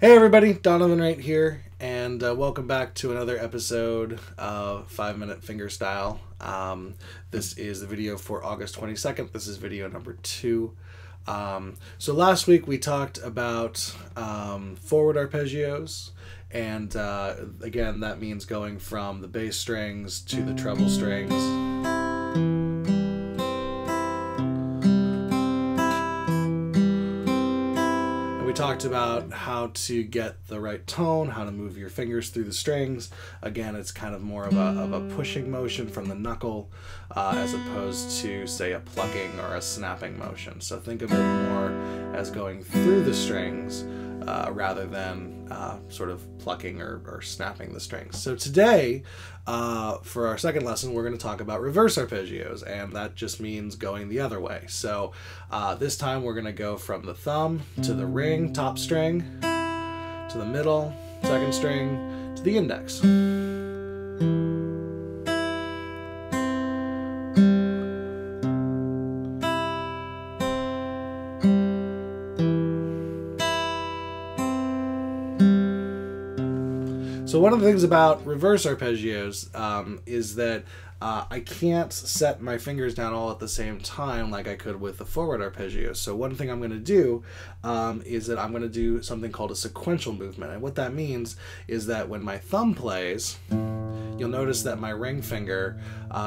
Hey everybody, Donovan Raitt here, and welcome back to another episode of 5-Minute Fingerstyle. This is the video for August 22nd. This is video number 2. So last week we talked about forward arpeggios, and again that means going from the bass strings to the treble strings. We talked about how to get the right tone, how to move your fingers through the strings. Again, it's kind of more of a pushing motion from the knuckle as opposed to, say, a plucking or a snapping motion. So think of it more as going through the strings rather than sort of plucking or snapping the strings. So today, for our second lesson, we're going to talk about reverse arpeggios, and that just means going the other way. So this time we're going to go from the thumb to the ring, top string, to the middle, second string, to the index. So one of the things about reverse arpeggios is that I can't set my fingers down all at the same time like I could with the forward arpeggios. So one thing I'm going to do is that I'm going to do something called a sequential movement. And what that means is that when my thumb plays, you'll notice that my ring finger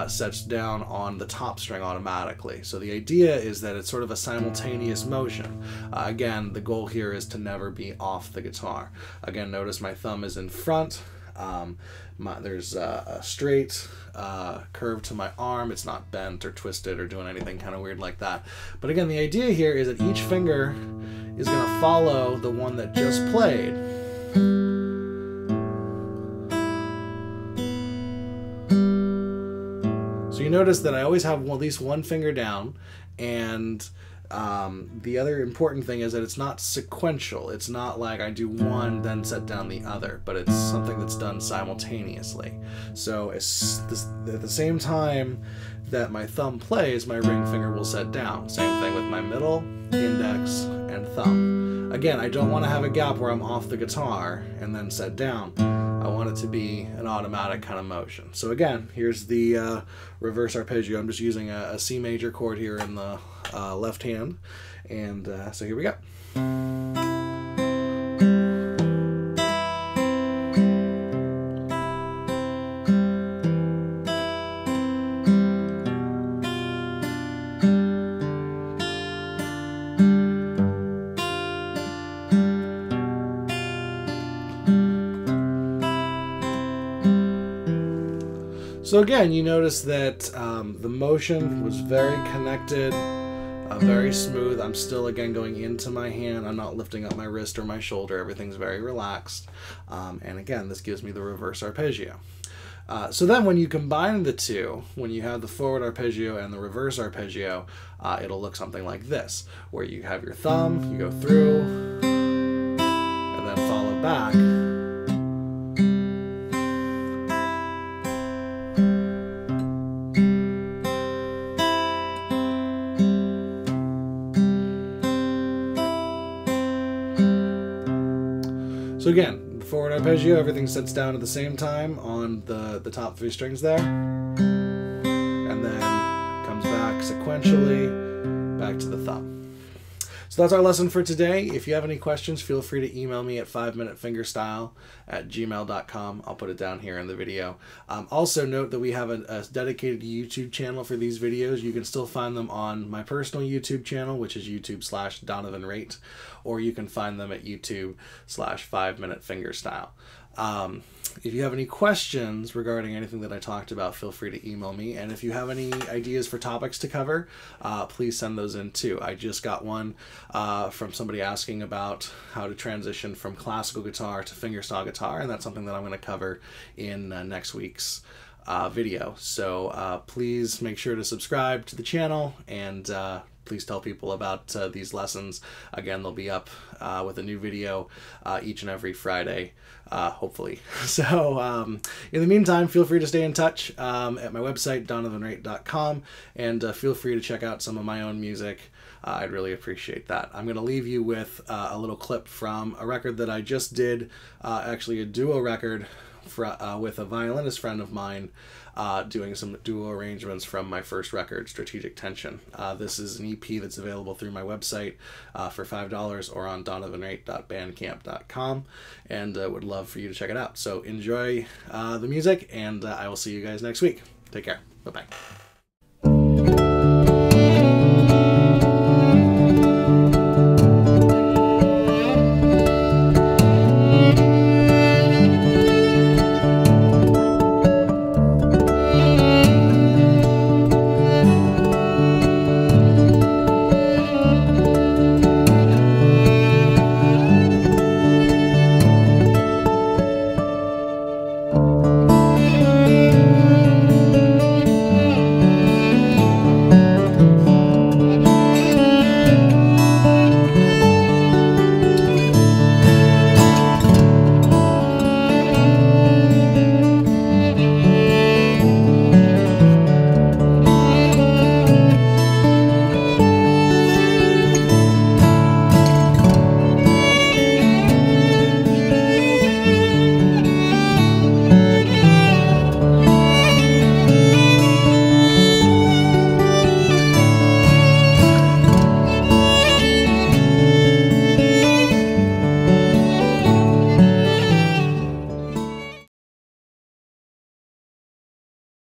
sets down on the top string automatically. So the idea is that it's sort of a simultaneous motion. Again, the goal here is to never be off the guitar. Again, notice my thumb is in front. There's a straight curve to my arm. It's not bent or twisted or doing anything kind of weird like that. But again, the idea here is that each finger is going to follow the one that just played. So you notice that I always have at least one finger down, and the other important thing is that it's not sequential. It's not like I do one, then set down the other, but it's something that's done simultaneously. So at the same time that my thumb plays, my ring finger will set down. Same thing with my middle, index, and thumb. Again, I don't want to have a gap where I'm off the guitar and then set down. I want it to be an automatic kind of motion. So again, here's the reverse arpeggio. I'm just using a C major chord here in the left hand. And so here we go. So again, you notice that the motion was very connected, very smooth. I'm still, again, going into my hand. I'm not lifting up my wrist or my shoulder. Everything's very relaxed. And again, this gives me the reverse arpeggio. So then when you combine the two, when you have the forward arpeggio and the reverse arpeggio, it'll look something like this, where you have your thumb, you go through, and then follow back. So again, the forward arpeggio, everything sets down at the same time on the top 3 strings there, and then comes back sequentially back to the thumb. So that's our lesson for today. If you have any questions, feel free to email me at 5minutefingerstyle@gmail.com. I'll put it down here in the video. Also note that we have a dedicated YouTube channel for these videos. You can still find them on my personal YouTube channel, which is YouTube/Donovan Raitt, or you can find them at YouTube/5minutefingerstyle. If you have any questions regarding anything that I talked about, feel free to email me. And if you have any ideas for topics to cover, please send those in too. I just got one from somebody asking about how to transition from classical guitar to fingerstyle guitar, and that's something that I'm going to cover in next week's video. So please make sure to subscribe to the channel, and please tell people about these lessons. Again, they'll be up with a new video each and every Friday, hopefully. So in the meantime, feel free to stay in touch at my website, donovanraitt.com, and feel free to check out some of my own music I'd really appreciate that. I'm going to leave you with a little clip from a record that I just did, actually a duo record with a violinist friend of mine, doing some duo arrangements from my first record, Strategic Tension. This is an EP that's available through my website for $5 or on donovanraitt.bandcamp.com, and would love for you to check it out. So enjoy the music, and I will see you guys next week. Take care. Bye-bye.